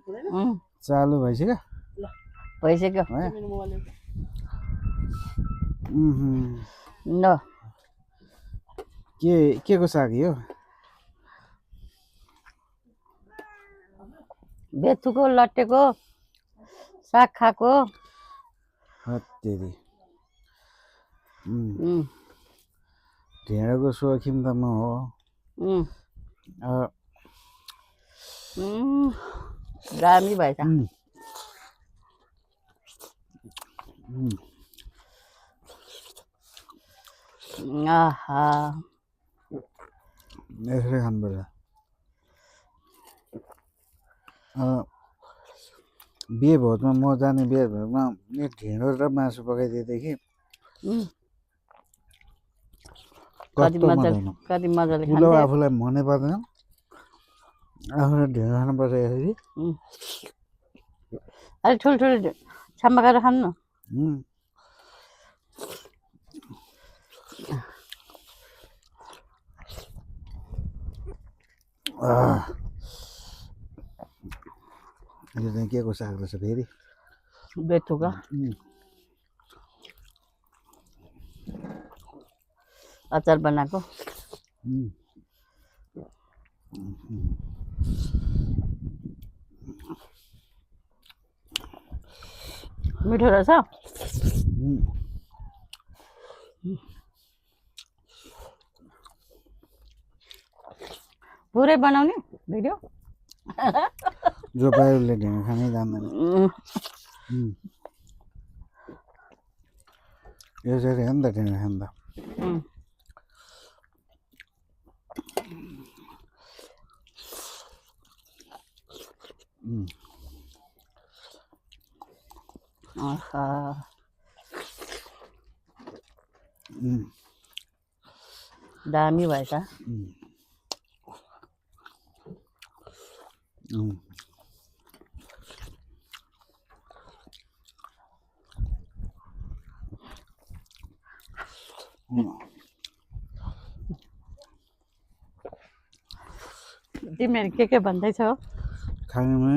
चालु भइसक्यो भइसक्यो ल के को साग यो बेथुको लट्टेको साग खाएको हत्तेरी ढेँडोको सोखिन त म हो दामी भएछ आहा यसरी खानुपर्छ बिहे भोजमा म जाने बिहे भोजमा ढेँडो र मासु पकाइदिएदेखि कति मजाले ठुलो आफूलाई मनै पर्दैन आफूलाई ढेँडो खानुपर्छ यसरी अलिक ठुल्ठुलो छाम्मा गरेर खानु यो चाहिँ के को साग रहेछ फेरि बेथुका अचार बनाएको मिठो रहेछ पुरै बनाउने भिडियो जो पायोले ढेँडो खानै जान्दैन यसरी हो नि त ढेँडो खानु त दामी भएछ तिमीहरू के भन्दैछौ खानुमा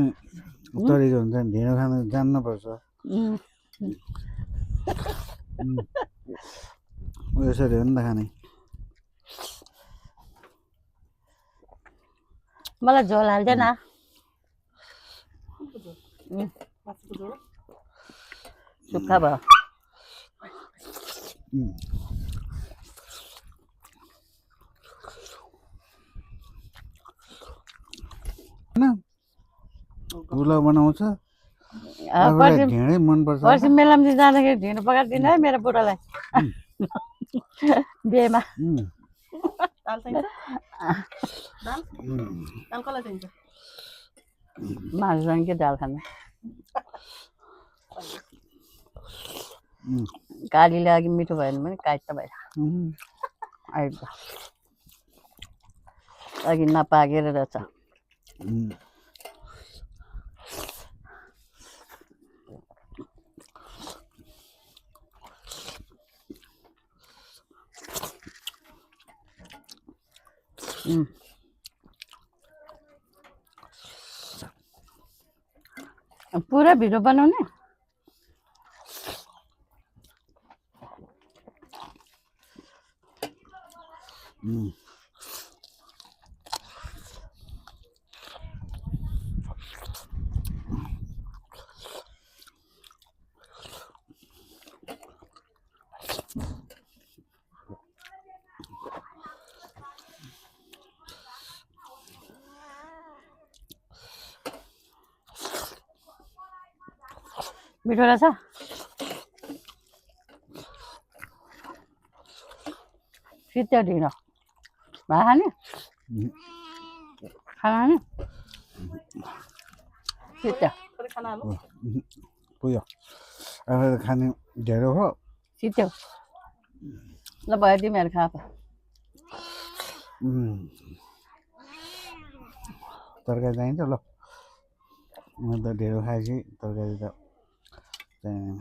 तरिका हुन्छ ढेँडो खानु जान्नुपर्छ यसरी हो नि त खाने मलाई झोल हाल्दैन सुक्खा भयो पुलाउ बनाउँछ ढेँडै मनपर्छ पर्सि मेलाम्ची जाँदाखेरि ढेँडो पकाइदिनु है मेरो बुढालाई बिहेमा मासुसँग के दाल खानु कालीले अघि मिठो भएन भने काट त भएछ अघि नपाकेर रहेछ पुरा भिडियो बनाउने मिठो रहेछ सित्यो ढिँडो भात खाने खाना खाने सित्यो पुग्यो आफूले खाने ढेँडो हो सित्यो ल भयो तिमीहरू खा तरकारी चाहिन्छ ल म त ढेँडो खाएपछि तरकारी त चाहिँदैन